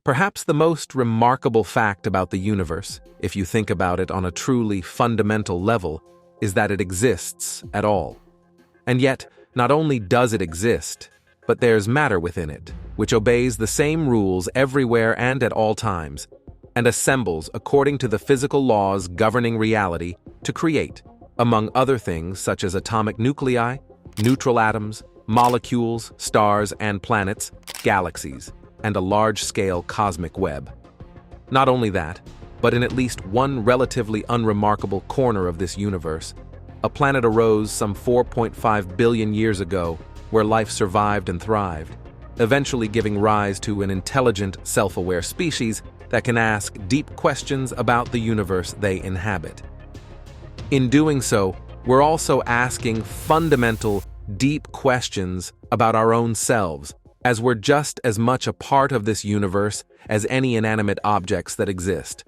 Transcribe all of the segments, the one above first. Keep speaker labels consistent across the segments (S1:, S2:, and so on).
S1: Perhaps the most remarkable fact about the universe, if you think about it on a truly fundamental level, is that it exists at all. And yet, not only does it exist, but there's matter within it, which obeys the same rules everywhere and at all times, and assembles according to the physical laws governing reality to create, among other things such as atomic nuclei, neutral atoms, molecules, stars and planets, galaxies, and a large-scale cosmic web. Not only that, but in at least one relatively unremarkable corner of this universe, a planet arose some 4.5 billion years ago where life survived and thrived, eventually giving rise to an intelligent, self-aware species that can ask deep questions about the universe they inhabit. In doing so, we're also asking fundamental, deep questions about our own selves, as we're just as much a part of this universe as any inanimate objects that exist.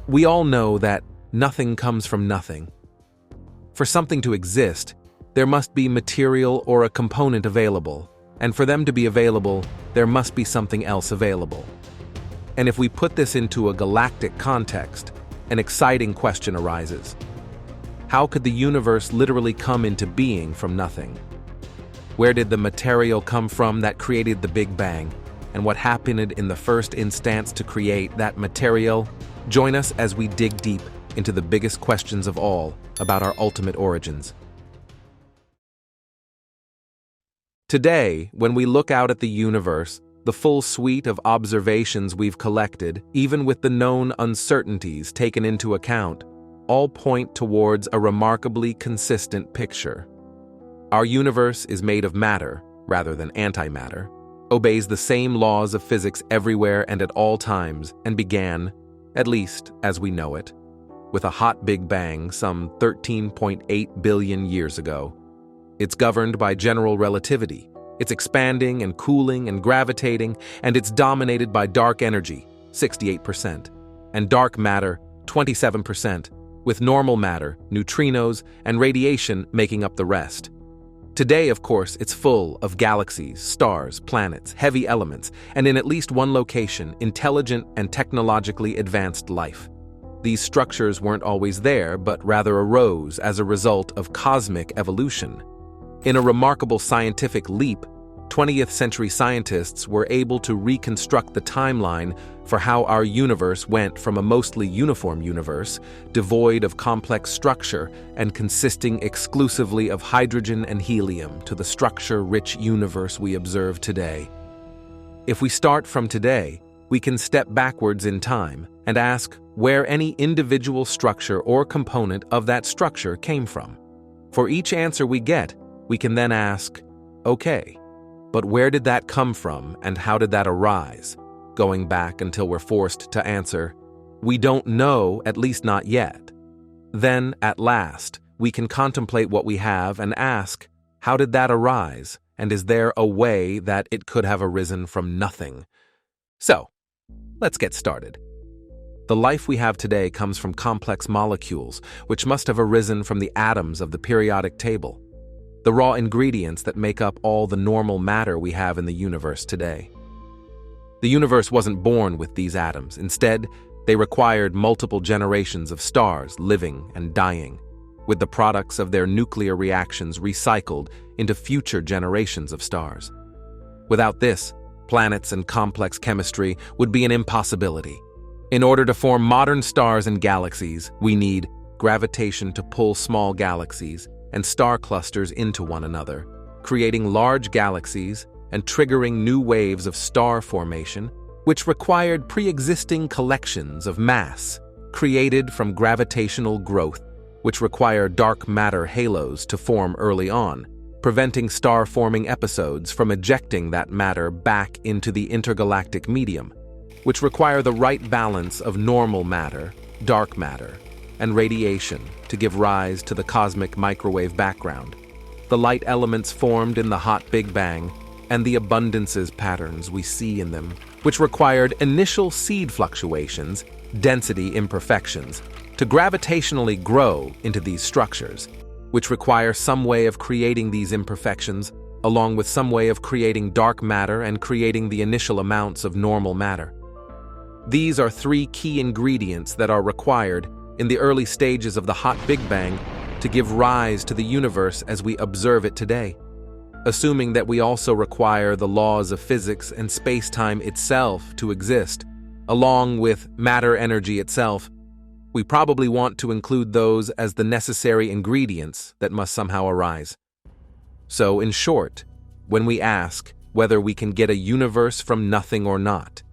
S1: We all know that nothing comes from nothing. For something to exist, there must be material or a component available, and for them to be available, there must be something else available. And if we put this into a galactic context, an exciting question arises. How could the universe literally come into being from nothing? Where did the material come from that created the Big Bang? And what happened in the first instance to create that material? Join us as we dig deep into the biggest questions of all about our ultimate origins. Today, when we look out at the universe, the full suite of observations we've collected, even with the known uncertainties taken into account, all point towards a remarkably consistent picture. Our universe is made of matter, rather than antimatter, obeys the same laws of physics everywhere and at all times, and began, at least as we know it, with a hot Big Bang some 13.8 billion years ago. It's governed by general relativity. It's expanding and cooling and gravitating, and it's dominated by dark energy, 68%, and dark matter, 27%, with normal matter, neutrinos, and radiation making up the rest. Today, of course, it's full of galaxies, stars, planets, heavy elements, and in at least one location, intelligent and technologically advanced life. These structures weren't always there, but rather arose as a result of cosmic evolution. In a remarkable scientific leap, 20th century scientists were able to reconstruct the timeline for how our universe went from a mostly uniform universe, devoid of complex structure and consisting exclusively of hydrogen and helium, to the structure-rich universe we observe today. If we start from today, we can step backwards in time and ask where any individual structure or component of that structure came from. For each answer we get, we can then ask, okay, but where did that come from and how did that arise? Going back until we're forced to answer, we don't know, at least not yet. Then, at last, we can contemplate what we have and ask, how did that arise, and is there a way that it could have arisen from nothing? So, let's get started. The life we have today comes from complex molecules, which must have arisen from the atoms of the periodic table, the raw ingredients that make up all the normal matter we have in the universe today. The universe wasn't born with these atoms. Instead, they required multiple generations of stars living and dying, with the products of their nuclear reactions recycled into future generations of stars. Without this, planets and complex chemistry would be an impossibility. In order to form modern stars and galaxies, we need gravitation to pull small galaxies and star clusters into one another, creating large galaxies and triggering new waves of star formation, which required pre-existing collections of mass created from gravitational growth, which require dark matter halos to form early on, preventing star-forming episodes from ejecting that matter back into the intergalactic medium, which require the right balance of normal matter, dark matter, and radiation to give rise to the cosmic microwave background, the light elements formed in the hot Big Bang, and the abundances patterns we see in them, which required initial seed fluctuations, density imperfections, to gravitationally grow into these structures, which require some way of creating these imperfections along with some way of creating dark matter and creating the initial amounts of normal matter. These are three key ingredients that are required in the early stages of the hot Big Bang to give rise to the universe as we observe it today. Assuming that we also require the laws of physics and space-time itself to exist, along with matter-energy itself, we probably want to include those as the necessary ingredients that must somehow arise. So, in short, when we ask whether we can get a universe from nothing or not,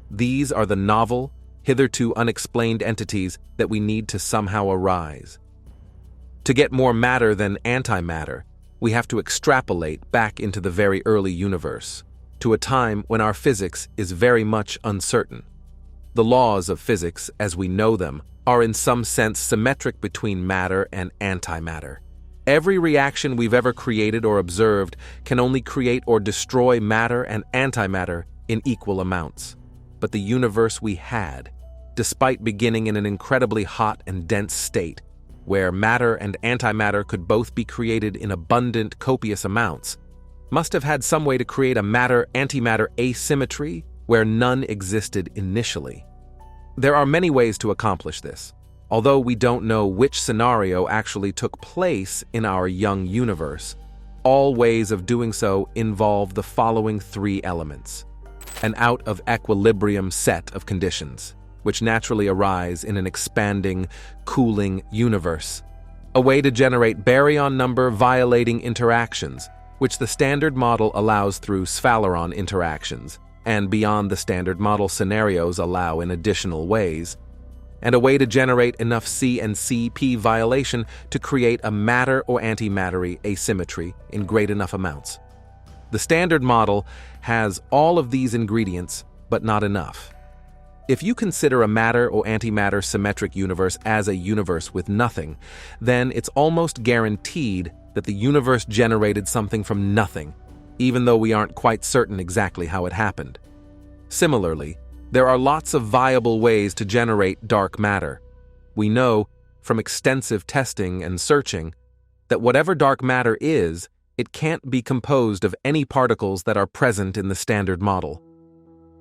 S1: these are the novel, hitherto unexplained entities that we need to somehow arise. To get more matter than antimatter, we have to extrapolate back into the very early universe, to a time when our physics is very much uncertain. The laws of physics, as we know them, are in some sense symmetric between matter and antimatter. Every reaction we've ever created or observed can only create or destroy matter and antimatter in equal amounts. But the universe we had, despite beginning in an incredibly hot and dense state, where matter and antimatter could both be created in abundant, copious amounts, must have had some way to create a matter-antimatter asymmetry where none existed initially. There are many ways to accomplish this, although we don't know which scenario actually took place in our young universe. All ways of doing so involve the following three elements: an out-of-equilibrium set of conditions, which naturally arise in an expanding, cooling universe. A way to generate baryon number violating interactions, which the Standard Model allows through Sphaleron interactions, and beyond the Standard Model scenarios allow in additional ways. And a way to generate enough C and CP violation to create a matter or antimatter asymmetry in great enough amounts. The Standard Model has all of these ingredients, but not enough. If you consider a matter or antimatter symmetric universe as a universe with nothing, then it's almost guaranteed that the universe generated something from nothing, even though we aren't quite certain exactly how it happened. Similarly, there are lots of viable ways to generate dark matter. We know, from extensive testing and searching, that whatever dark matter is, it can't be composed of any particles that are present in the Standard Model.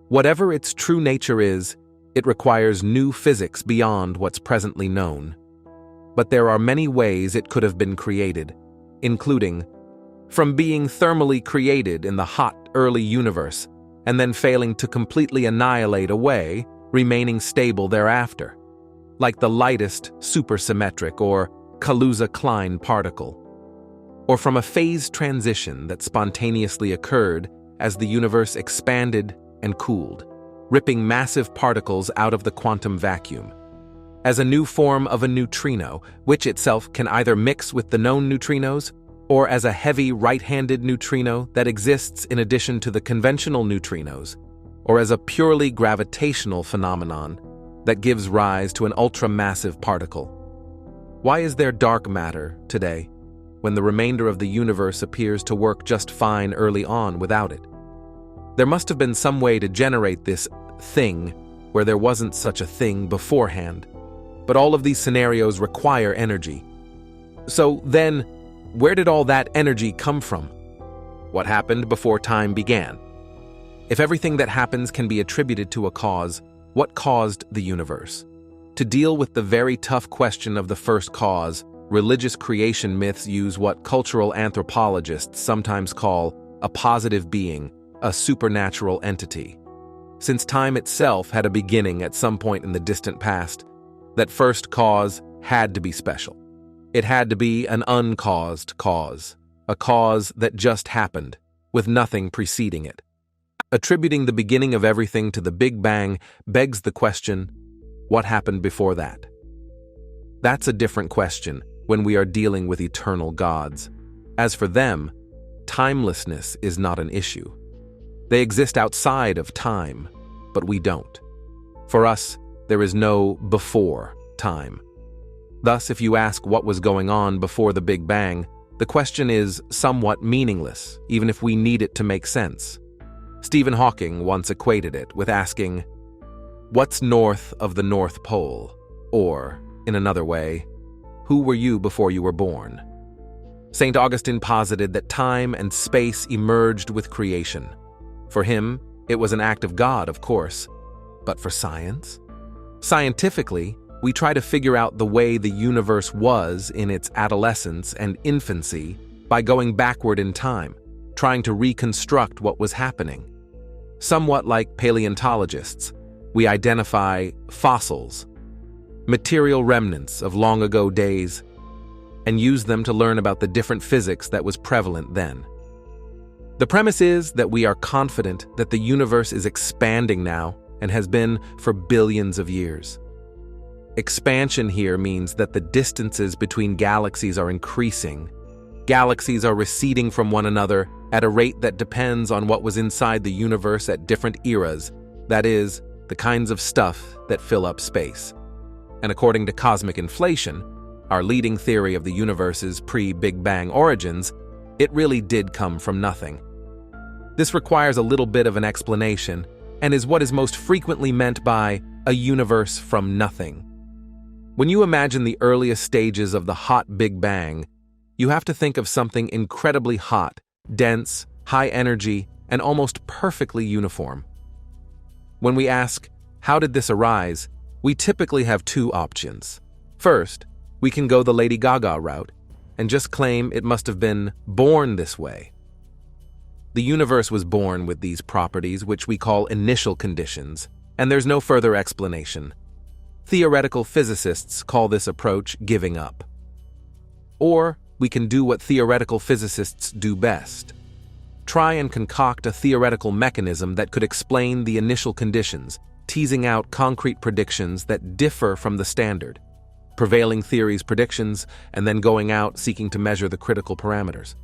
S1: Whatever its true nature is, it requires new physics beyond what's presently known. But there are many ways it could have been created, including from being thermally created in the hot, early universe, and then failing to completely annihilate away, remaining stable thereafter, like the lightest supersymmetric or Kaluza-Klein particle, or from a phase transition that spontaneously occurred as the universe expanded and cooled, ripping massive particles out of the quantum vacuum, as a new form of a neutrino, which itself can either mix with the known neutrinos, or as a heavy right-handed neutrino that exists in addition to the conventional neutrinos, or as a purely gravitational phenomenon that gives rise to an ultramassive particle. Why is there dark matter today, when the remainder of the universe appears to work just fine early on without it? There must have been some way to generate this thing where there wasn't such a thing beforehand. But all of these scenarios require energy. So then, where did all that energy come from? What happened before time began? If everything that happens can be attributed to a cause, what caused the universe? To deal with the very tough question of the first cause, religious creation myths use what cultural anthropologists sometimes call a positive being, a supernatural entity. Since time itself had a beginning at some point in the distant past, that first cause had to be special. It had to be an uncaused cause, a cause that just happened, with nothing preceding it. Attributing the beginning of everything to the Big Bang begs the question, what happened before that? That's a different question when we are dealing with eternal gods. As for them, timelessness is not an issue. They exist outside of time, but we don't. For us, there is no before time. Thus, if you ask what was going on before the Big Bang, the question is somewhat meaningless, even if we need it to make sense. Stephen Hawking once equated it with asking, "What's north of the North Pole?" Or, in another way, "Who were you before you were born?" St. Augustine posited that time and space emerged with creation. For him, it was an act of God, of course. But for science? Scientifically, we try to figure out the way the universe was in its adolescence and infancy by going backward in time, trying to reconstruct what was happening. Somewhat like paleontologists, we identify fossils, material remnants of long-ago days, and use them to learn about the different physics that was prevalent then. The premise is that we are confident that the universe is expanding now and has been for billions of years. Expansion here means that the distances between galaxies are increasing. Galaxies are receding from one another at a rate that depends on what was inside the universe at different eras, that is, the kinds of stuff that fill up space. And according to cosmic inflation, our leading theory of the universe's pre-Big Bang origins, it really did come from nothing. This requires a little bit of an explanation, and is what is most frequently meant by a universe from nothing. When you imagine the earliest stages of the hot Big Bang, you have to think of something incredibly hot, dense, high energy, and almost perfectly uniform. When we ask, how did this arise, we typically have two options. First, we can go the Lady Gaga route and just claim it must have been born this way. The universe was born with these properties, which we call initial conditions, and there's no further explanation. Theoretical physicists call this approach giving up. Or we can do what theoretical physicists do best. Try and concoct a theoretical mechanism that could explain the initial conditions, teasing out concrete predictions that differ from the standard, prevailing theories' predictions, and then going out seeking to measure the critical parameters.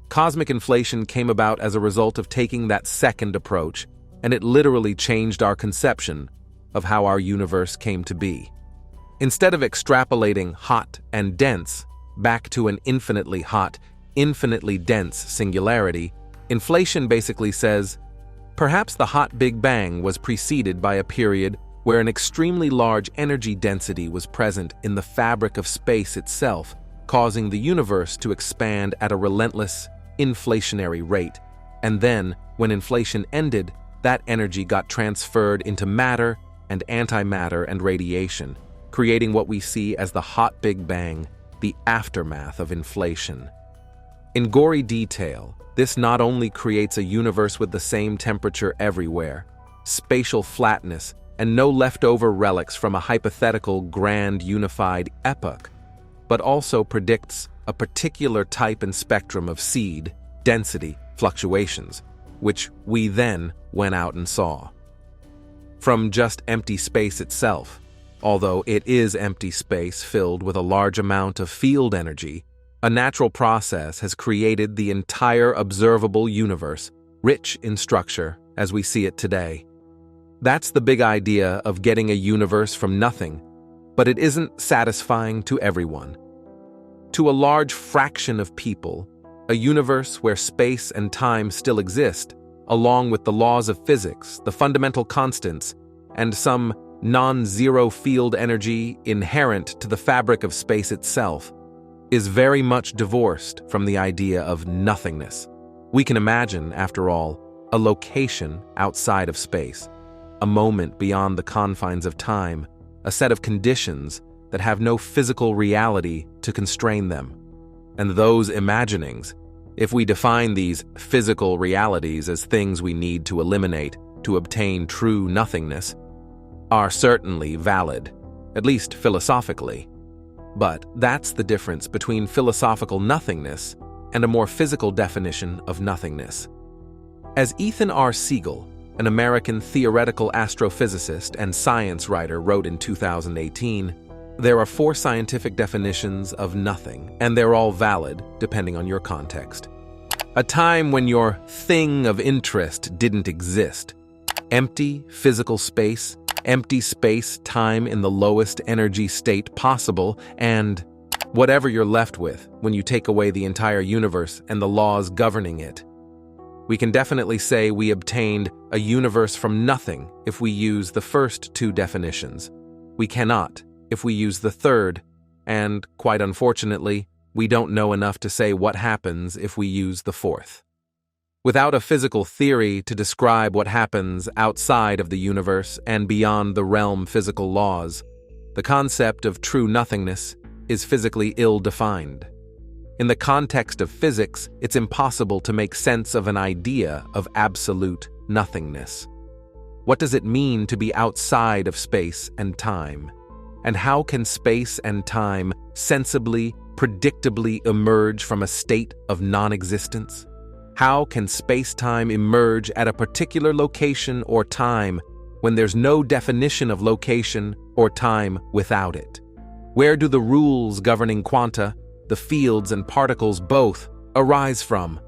S1: Cosmic inflation came about as a result of taking that second approach, and it literally changed our conception of how our universe came to be. Instead of extrapolating hot and dense back to an infinitely hot, infinitely dense singularity, inflation basically says, perhaps the hot Big Bang was preceded by a period where an extremely large energy density was present in the fabric of space itself, causing the universe to expand at a relentless, inflationary rate. And then, when inflation ended, that energy got transferred into matter and antimatter and radiation, creating what we see as the hot Big Bang, the aftermath of inflation. In gory detail, this not only creates a universe with the same temperature everywhere, spatial flatness, and no leftover relics from a hypothetical grand unified epoch, but also predicts a particular type and spectrum of seed, density, fluctuations, which we then went out and saw. From just empty space itself, although it is empty space filled with a large amount of field energy, a natural process has created the entire observable universe, rich in structure as we see it today. That's the big idea of getting a universe from nothing, but it isn't satisfying to everyone. To a large fraction of people, a universe where space and time still exist, along with the laws of physics, the fundamental constants, and some non-zero field energy inherent to the fabric of space itself, is very much divorced from the idea of nothingness. We can imagine, after all, a location outside of space, a moment beyond the confines of time, a set of conditions that have no physical reality to constrain them. And those imaginings, if we define these physical realities as things we need to eliminate to obtain true nothingness, are certainly valid, at least philosophically. But that's the difference between philosophical nothingness and a more physical definition of nothingness. As Ethan R. Siegel, an American theoretical astrophysicist and science writer, wrote in 2018, there are 4 scientific definitions of nothing, and they're all valid depending on your context. A time when your thing of interest didn't exist. Empty physical space, empty space-time in the lowest energy state possible, and whatever you're left with when you take away the entire universe and the laws governing it. We can definitely say we obtained a universe from nothing if we use the first 2 definitions. We cannot if we use the third, and, quite unfortunately, we don't know enough to say what happens if we use the fourth. Without a physical theory to describe what happens outside of the universe and beyond the realm physical laws, the concept of true nothingness is physically ill-defined. In the context of physics, it's impossible to make sense of an idea of absolute nothingness. What does it mean to be outside of space and time? And how can space and time sensibly, predictably emerge from a state of non-existence? How can space-time emerge at a particular location or time when there's no definition of location or time without it? Where do the rules governing quanta, the fields and particles both, arise from?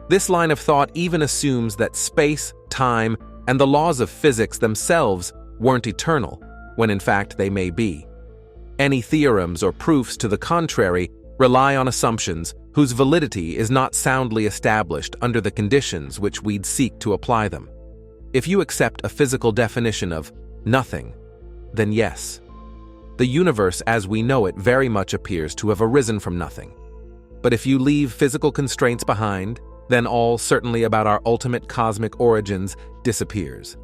S1: This line of thought even assumes that space, time, and the laws of physics themselves weren't eternal, when in fact they may be. Any theorems or proofs to the contrary rely on assumptions whose validity is not soundly established under the conditions which we'd seek to apply them. If you accept a physical definition of nothing, then yes, the universe as we know it very much appears to have arisen from nothing. But if you leave physical constraints behind, then all certainty about our ultimate cosmic origins disappears.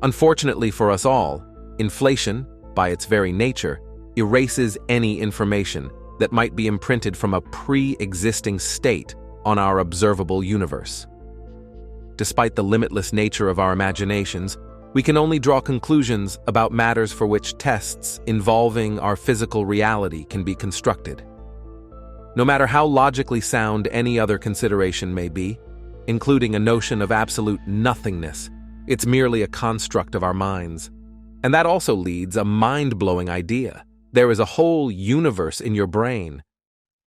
S1: Unfortunately for us all, inflation, by its very nature, erases any information that might be imprinted from a pre-existing state on our observable universe. Despite the limitless nature of our imaginations, we can only draw conclusions about matters for which tests involving our physical reality can be constructed. No matter how logically sound any other consideration may be, including a notion of absolute nothingness, it's merely a construct of our minds. And that also leads a mind-blowing idea. There is a whole universe in your brain.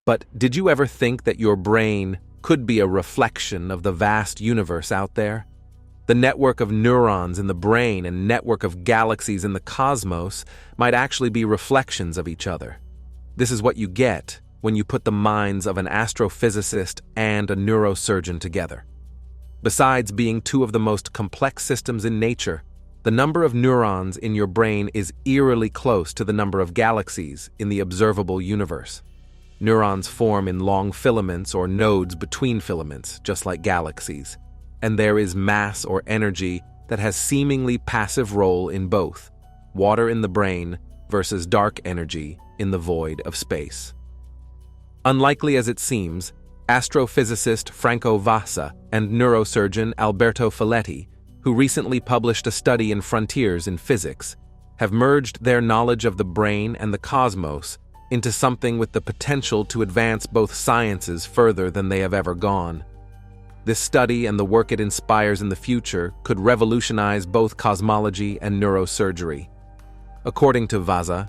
S1: But did you ever think that your brain could be a reflection of the vast universe out there? The network of neurons in the brain and network of galaxies in the cosmos might actually be reflections of each other. This is what you get when you put the minds of an astrophysicist and a neurosurgeon together. Besides being two of the most complex systems in nature, the number of neurons in your brain is eerily close to the number of galaxies in the observable universe. Neurons form in long filaments or nodes between filaments, just like galaxies. And there is mass or energy that has seemingly passive role in both, water in the brain versus dark energy in the void of space. Unlikely as it seems, astrophysicist Franco Vasa and neurosurgeon Alberto Folletti, who recently published a study in Frontiers in Physics, have merged their knowledge of the brain and the cosmos into something with the potential to advance both sciences further than they have ever gone. This study and the work it inspires in the future could revolutionize both cosmology and neurosurgery. According to Vasa,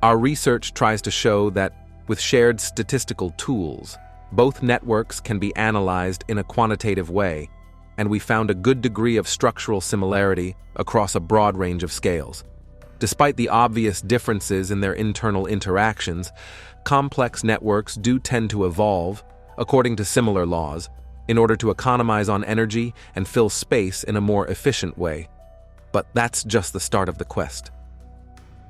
S1: our research tries to show that with shared statistical tools, both networks can be analyzed in a quantitative way, and we found a good degree of structural similarity across a broad range of scales. Despite the obvious differences in their internal interactions, complex networks do tend to evolve, according to similar laws, in order to economize on energy and fill space in a more efficient way. But that's just the start of the quest.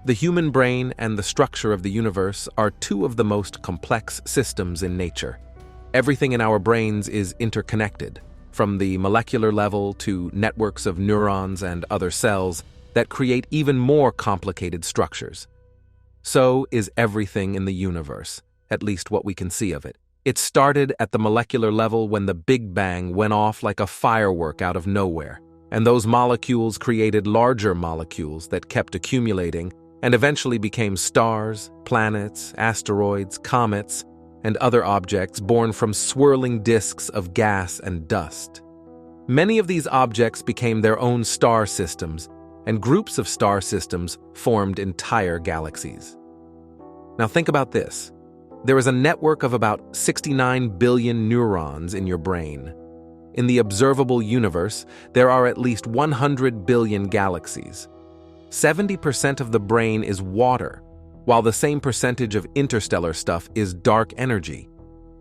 S1: The human brain and the structure of the universe are two of the most complex systems in nature. Everything in our brains is interconnected, from the molecular level to networks of neurons and other cells that create even more complicated structures. So is everything in the universe, at least what we can see of it. It started at the molecular level when the Big Bang went off like a firework out of nowhere, and those molecules created larger molecules that kept accumulating and eventually became stars, planets, asteroids, comets, and other objects born from swirling disks of gas and dust. Many of these objects became their own star systems, and groups of star systems formed entire galaxies. Now think about this. There is a network of about 69 billion neurons in your brain. In the observable universe, there are at least 100 billion galaxies. 70% of the brain is water, while the same percentage of interstellar stuff is dark energy.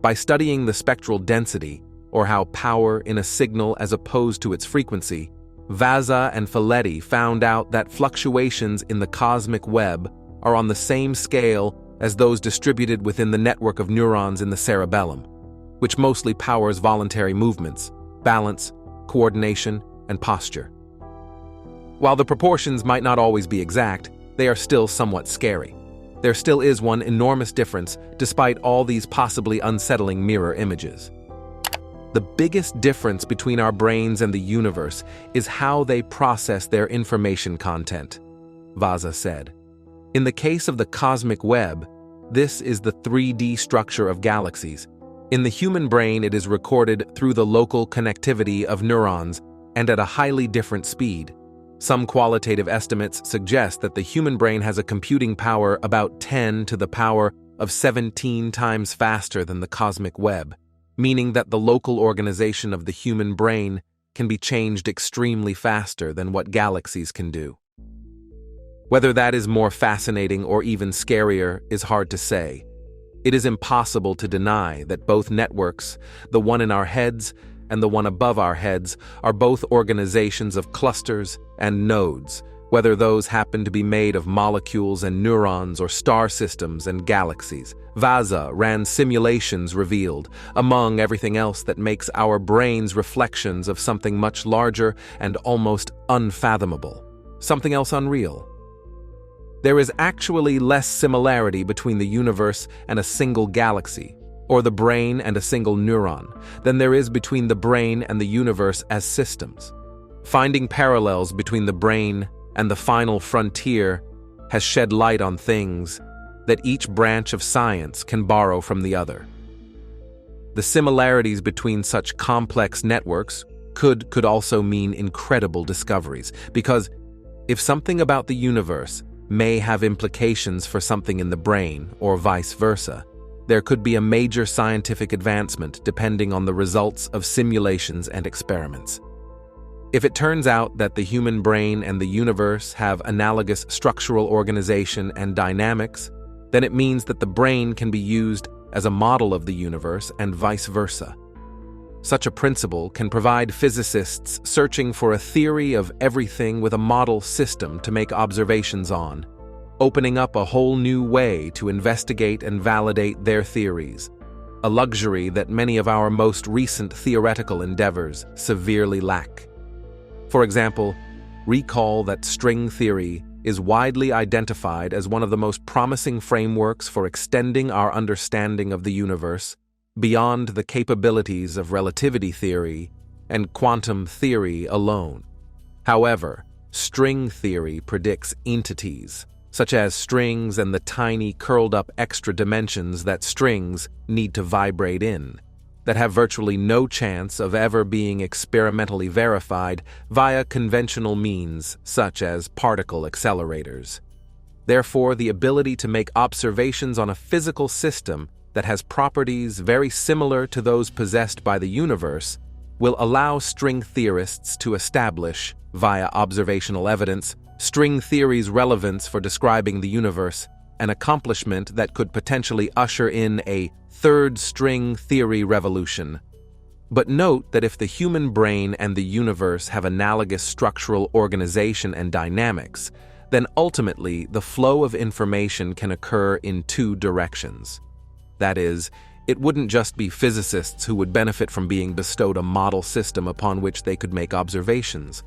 S1: By studying the spectral density, or how power in a signal as opposed to its frequency, Vasa and Folletti found out that fluctuations in the cosmic web are on the same scale as those distributed within the network of neurons in the cerebellum, which mostly powers voluntary movements, balance, coordination, and posture. While the proportions might not always be exact, they are still somewhat scary. There still is one enormous difference despite all these possibly unsettling mirror images. The biggest difference between our brains and the universe is how they process their information content, Vaza said. In the case of the cosmic web, this is the 3D structure of galaxies. In the human brain, it is recorded through the local connectivity of neurons and at a highly different speed. Some qualitative estimates suggest that the human brain has a computing power about 10 to the power of 17 times faster than the cosmic web, meaning that the local organization of the human brain can be changed extremely faster than what galaxies can do. Whether that is more fascinating or even scarier is hard to say. It is impossible to deny that both networks, the one in our heads and the one above our heads, are both organizations of clusters and nodes, whether those happen to be made of molecules and neurons or star systems and galaxies. Vaza ran simulations revealed, among everything else, that makes our brains reflections of something much larger and almost unfathomable, something else unreal. There is actually less similarity between the universe and a single galaxy, or the brain and a single neuron, than there is between the brain and the universe as systems. Finding parallels between the brain and the final frontier has shed light on things that each branch of science can borrow from the other. The similarities between such complex networks could also mean incredible discoveries, because if something about the universe may have implications for something in the brain, or vice versa, there could be a major scientific advancement depending on the results of simulations and experiments. If it turns out that the human brain and the universe have analogous structural organization and dynamics, then it means that the brain can be used as a model of the universe and vice versa. Such a principle can provide physicists searching for a theory of everything with a model system to make observations on, opening up a whole new way to investigate and validate their theories, a luxury that many of our most recent theoretical endeavors severely lack. For example, recall that string theory is widely identified as one of the most promising frameworks for extending our understanding of the universe beyond the capabilities of relativity theory and quantum theory alone. However, string theory predicts entities, such as strings and the tiny curled-up extra dimensions that strings need to vibrate in, that have virtually no chance of ever being experimentally verified via conventional means such as particle accelerators. Therefore, the ability to make observations on a physical system that has properties very similar to those possessed by the universe will allow string theorists to establish, via observational evidence, string theory's relevance for describing the universe, an accomplishment that could potentially usher in a third string theory revolution. But note that if the human brain and the universe have analogous structural organization and dynamics, then ultimately the flow of information can occur in two directions. That is, it wouldn't just be physicists who would benefit from being bestowed a model system upon which they could make observations.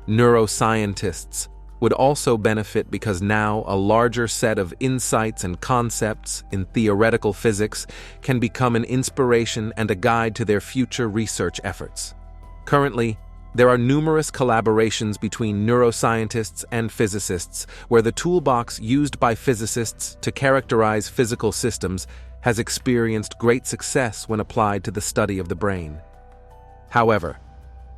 S1: Neuroscientists would also benefit because now a larger set of insights and concepts in theoretical physics can become an inspiration and a guide to their future research efforts. Currently, there are numerous collaborations between neuroscientists and physicists where the toolbox used by physicists to characterize physical systems has experienced great success when applied to the study of the brain. However,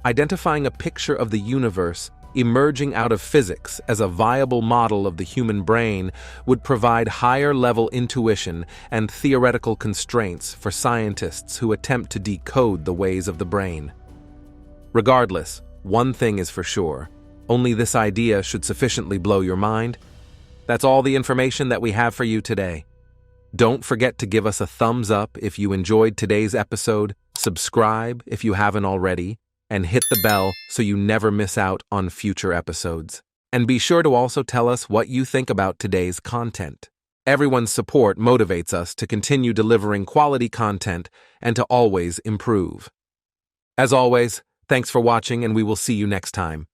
S1: identifying a picture of the universe emerging out of physics as a viable model of the human brain would provide higher-level intuition and theoretical constraints for scientists who attempt to decode the ways of the brain. Regardless, one thing is for sure: only this idea should sufficiently blow your mind. That's all the information that we have for you today. Don't forget to give us a thumbs up if you enjoyed today's episode, subscribe if you haven't already, and hit the bell so you never miss out on future episodes. And be sure to also tell us what you think about today's content. Everyone's support motivates us to continue delivering quality content and to always improve. As always, thanks for watching, and we will see you next time.